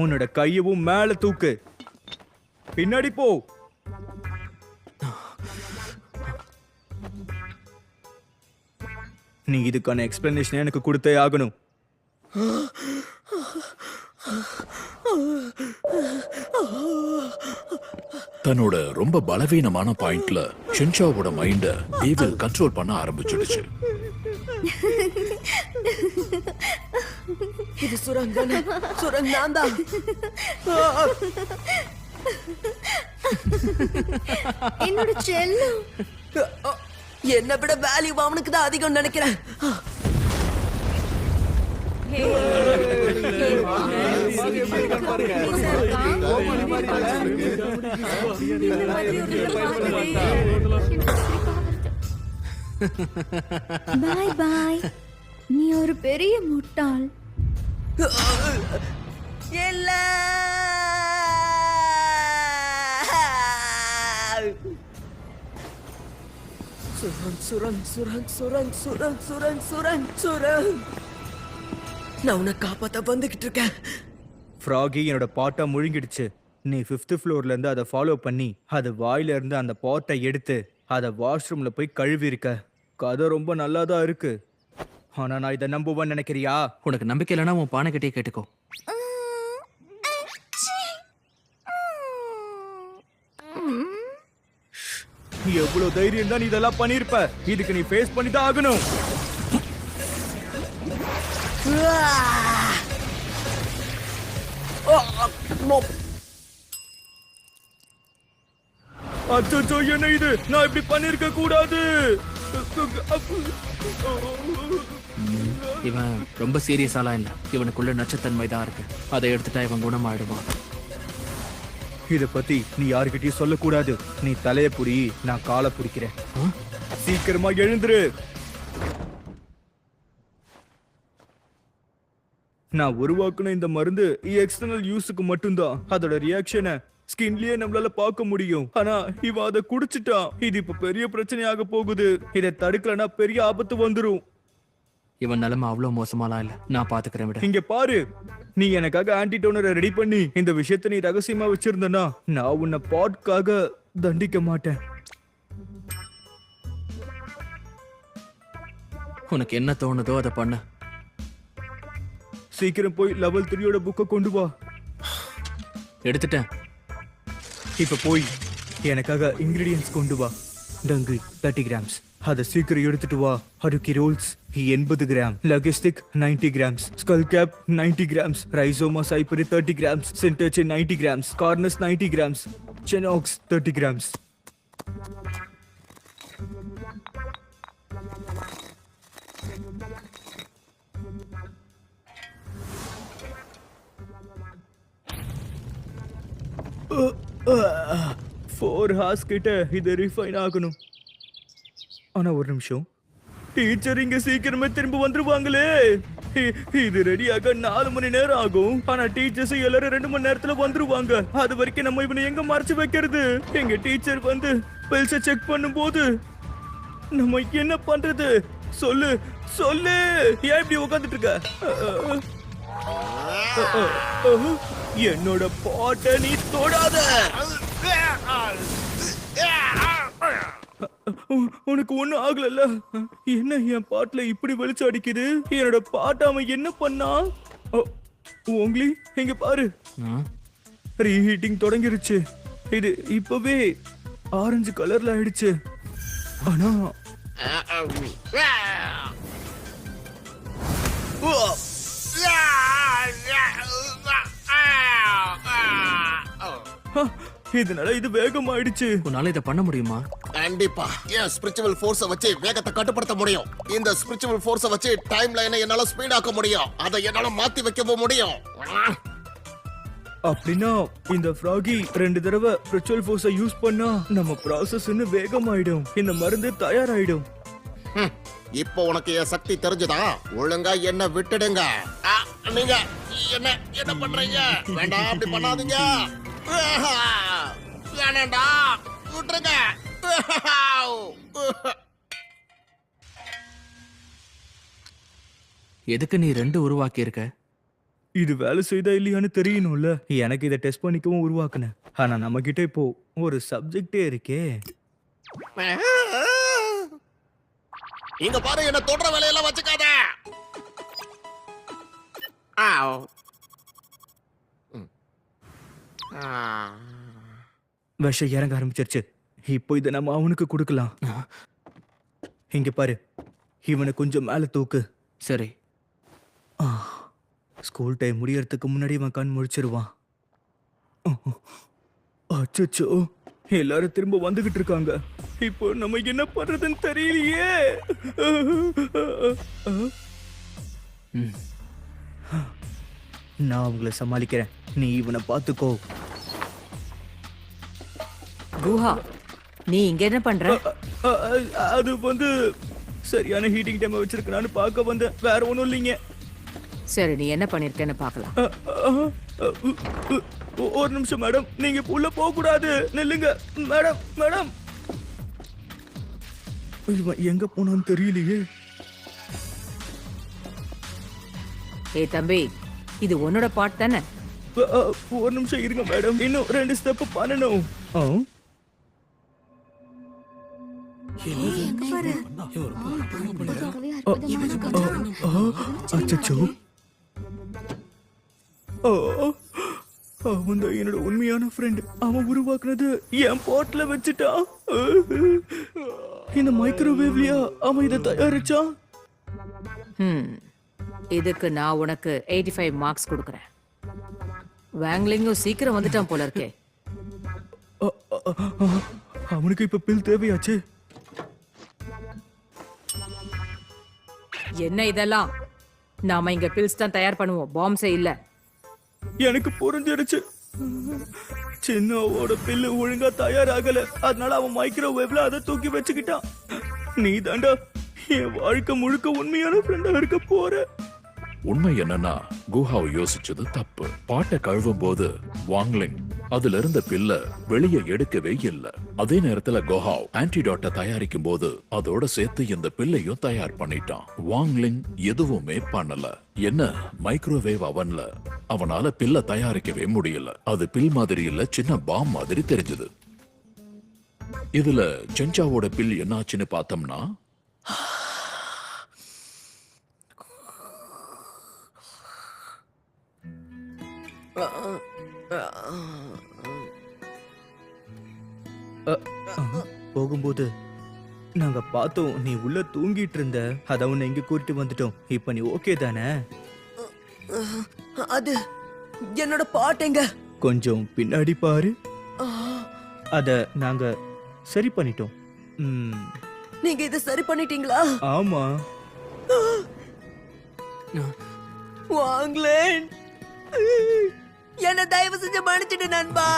உன்னோட கையவும் மேல தூக்கு. பின்னாடி போ. நீ இதுக்கான எக்ஸ்பிளனேஷன் எனக்கு கொடுத்தே ஆகணும். தன்னோட ரொம்ப பலவீனமான பாயிண்ட்ல ஷின்சாவோட மைண்ட ஈவில் கண்ட்ரோல் பண்ண ஆரம்பிச்சிடுச்சு. இது சுரங் தானே? சுரங் நான் தான். என்னோட செல்லம். என்னை விட வேல்யூ அவனுக்கு தான் அதிகம் நினைக்கிறேன். பாய் பாய். நீ ஒரு பெரிய முட்டாள். இல்ல சுரங் சுரங் சுரங் சுரங் சுரங் சுரங் சுரங் சுரங். நான் உன்னை காப்பாத்த வந்துகிட்டு இருக்கேன். ஃப்ராகி என்னோட பாட்டா முழுங்கிடுச்சு. நீ 5th ஃப்ளோர்ல இருந்து அதை ஃபாலோ பண்ணி அது வாயில இருந்து அந்த பாட்டை எடுத்து அதை வாஷ்ரூம்ல போய் கழுவி இருக்க. கதை ரொம்ப நல்லா தான் இருக்கு. ஆனா நான் இதை நம்புவேன்னு நினைக்கிறியா? உனக்கு நம்பிக்கை இல்லைன்னா உன் பானை கிட்டே கேட்டுக்கோ. எவ்வளவு தைரியம் தான் நீ இதெல்லாம் பண்ணிருப்ப. இதுக்கு நீ ஃபேஸ் பண்ணி தான் ஆகணும். அச்சோ, என்ன இது? நான் இப்படி பண்ணிருக்க கூடாது. இவன் ரொம்ப சீரியஸாலா இல்ல. இவனுக்குள்ள நச்சுத்தன்மை தான் இருக்கு. அதை எடுத்துட்டா இவன் குணமாயிடுவான். இத பத்தி நீ யாருக்கிட்டயும் சொல்லக்கூடாது. நீ தலைய புடி, நான் காலை பிடிக்கிறேன். சீக்கிரமா எழுந்துரு. நான் உருவாக்குன இந்த மருந்து எக்ஸ்டர்னல் யூஸுக்கு மட்டும்தான். அதோட ரியாக்ஷனை ஸ்கின்லயே நம்மளால பார்க்க முடியும். ஆனா இவ அதை குடிச்சிட்டான். இது இப்ப பெரிய பிரச்சனையாக போகுது. இதை தடுக்கலனா பெரிய ஆபத்து வந்துரும். இவன் நிலைமை அவ்வளவு மோசமாலாம் இல்ல. நான் பாத்துக்கிறேன் விட. இங்க பாரு, நீ எனக்காக ஆன்டிடோனரை ரெடி பண்ணி இந்த விஷயத்தை நீ ரகசியமா வச்சிருந்தனா நான் உன்னை பாட்காக தண்டிக்க மாட்டேன். உனக்கு என்ன தோணுதோ அதை பண்ண. சீக்கிரம் போய் லெவல் 3யோட புக்கை கொண்டு வா. எடுத்துட்டேன். இப்ப போய் எனக்காக இன்கிரீடியன்ஸ் கொண்டு வா. டங்கிள் 30 கிராம்ஸ், அதை சீக்கிரம் எடுத்துட்டு வா. அடுக்கி ரோல்ஸ் 80 கிராம், லகிஸ்டிக் 90 கிராம்ஸ், ஸ்கல் கேப் 90 கிராம்ஸ், ரைசோமா சைப்பரி 30 கிராம்ஸ், சென்டர்ச்சே 90 கிராம்ஸ், கார்னஸ் 90 கிராம்ஸ், செனாக்ஸ் 30 கிராம்ஸ். ஃபோர் ஹார்ஸ் கிட்ட இதை ரிஃபைன் ஆகணும். ஆனா ஒரு நிமிஷம், டீச்சர் இங்க சீக்கிரமே திரும்ப வந்துருவாங்களே. இது ரெடியாக 4 மணி நேரம் ஆகும். ஆனா டீச்சர்ஸ் எல்லாரும் 2 மணி நேரத்துல வந்துருவாங்க. அது வரைக்கும் நம்ம இவனை எங்க மறைச்சு வைக்கிறது? எங்க டீச்சர் வந்து பெல்ஸை செக் பண்ணும் போது நம்ம என்ன பண்றது? சொல்லு சொல்லு, ஏன் இப்படி உட்காந்துட்டு இருக்க? என்னோட பாட்டை நீ தொடாத. உனக்கு ஒண்ணும் ஆகல? என்ன என் பாட்டுல இப்படி வெளிச்சம் அடிக்குது? என்னோட பாட்டை அவன் என்ன பண்ணா? உங்களி இங்க பாரு, ரீஹீட்டிங் தொடங்கிருச்சு. இது இப்பவே ஆரஞ்சு கலர்ல ஆயிடுச்சு. ஆனா இதனால இது வேகம் ஆயிடுச்சு. உன்னால இதை பண்ண முடியுமா? கண்டிப்பா. என் ஸ்பிரிச்சுவல் ஃபோர்ஸை வச்சு வேகத்தை கட்டுப்படுத்த முடியும். இந்த ஸ்பிரிச்சுவல் ஃபோர்ஸை வச்சு டைம் லைனை என்னால ஸ்பீட் ஆக்க முடியும். அதை என்னால மாத்தி வைக்கவும் முடியும். அப்படின்னா இந்த ஃப்ராகி 2 தடவை ஸ்பிரிச்சுவல் ஃபோர்ஸை யூஸ் பண்ணா நம்ம ப்ராசஸ் இன்னும் வேகமாயிடும். இந்த மருந்து தயாராயிடும். இப்போ உனக்கு என் சக்தி தெரிஞ்சுதா? ஒழுங்கா என்ன விட்டுடுங்க. நீங்க என்ன என்ன பண்றீங்க? வேண்டாம், அப்படி பண்ணாதீங்க. வேணாண்டா, விட்டுருங்க. எதுக்கு நீ 2 உருவாக்கி இருக்க? இது வேலை செய்தா இல்லையான்னு தெரியணும்ல. எனக்கு இதை டெஸ்ட் பண்ணிக்கவும் உருவாக்குனேன். ஆனா நம்ம கிட்ட இப்போ ஒரு சப்ஜெக்டே இருக்கே. இங்க பாரு, என்ன தொடுற வேலையெல்லாம் வச்சுக்காத. ஆவ். விஷம் இறங்க ஆரம்பிச்சிருச்சு. இப்போ இதை நம்ம அவனுக்கு கொடுக்கலாம். இங்க பாரு, இவனை கொஞ்சம் மேல தூக்கு. சரி. ஸ்கூல் டைம் முடியறதுக்கு முன்னாடி இவன் கண் முழிச்சிருவான். அச்சச்சோ, எல்லாரும் திரும்ப வந்துகிட்டு இருக்காங்க. இப்போ நம்ம என்ன பண்றதுன்னு தெரியலையே. நான் உங்களை சமாளிக்கிறேன், நீ இவனை பார்த்துக்கோ. குஹா, நீ இங்க என்ன பண்ற? அது வந்து சரியான ஹீட்டிங் டைம் வச்சிருக்கனான்னு பார்க்க வந்தேன், வேற ஒண்ணும் இல்லைங்க. சரி, நீ என்ன பண்ணிருக்கேன்னு பார்க்கலாம். ஒரு நிமிஷம் மேடம், நீங்க உள்ள போக கூடாது, நில்லுங்க மேடம். மேடம், இவன் எங்க போனான்னு தெரியலையே. ஏய் தம்பி, இது உன்னோட பாட் தானே? ஒரு நிமிஷம் இருங்க மேடம், இன்னும் 2 ஸ்டெப் பண்ணணும். அச்சச்சோ, அவன் தான் என்னோட உண்மையான ஃப்ரெண்ட். அவன் உருவாக்குனது என் பாட்ல வச்சுட்டான். இந்த மைக்ரோவேவ்லயா அவன் இதை தயாரிச்சான்? இதுக்கு நான் உனக்கு 85 மார்க்ஸ் கொடுக்கறேன். வாங்லிங்கும் சீக்கிரம் வந்துட்டான் போல இருக்கே. அவனுக்கு இப்ப பில் தேவையாச்சு. என்ன இதெல்லாம்? நாம இங்க பில்ஸ் தான் தயார் பண்ணுவோம், பாம்ஸே இல்ல. எனக்கு புரிஞ்சிருச்சு. சின்னவோட பில்லு ஒழுங்கா தயாராகல, அதனால அவன் மைக்ரோவேவ்ல அதை தூக்கி வச்சுக்கிட்டான். நீ தாண்டா என் வாழ்க்கை முழுக்க உண்மையான ஃப்ரெண்டா இருக்க போற. உண்மை என்னன்னா, குஹாவ் யோசிச்சது தப்பு. பாட்டை கழுவும் போது வாங்லிங் அதுல இருந்த பில்ல வெளியே எடுக்கவே இல்லை. அதே நேரத்துல குஹாவ் ஆன்டிடாட்டை தயாரிக்கும் போது அதோட சேர்த்து இந்த பில்லையும் தயார் பண்ணிட்டான். வாங்லிங் எதுவுமே பண்ணல. என்ன, மைக்ரோவேவ் அவன்ல அவனால பில்ல தயாரிக்கவே முடியல. அது பில் மாதிரி இல்ல, சின்ன பாம் மாதிரி தெரிஞ்சது. இதுல சென்சாவோட பில் என்னாச்சுன்னு பார்த்தோம்னா, போகும்போது நாங்க பார்த்தோம், நீ உள்ள தூங்கிட்டு இருந்த. அத உன்னை இங்க கூட்டிட்டு வந்துட்டோம். இப்ப நீ ஓகே தானே? அது என்னோட பாட்டுங்க. கொஞ்சம் பின்னாடி பாரு. அத நாங்க சரி பண்ணிட்டோம். நீங்க இதை சரி பண்ணிட்டீங்களா? ஆமா. வாங்களேன், என்ன தயவு செஞ்சு மன்னிச்சிட்டு நண்பா.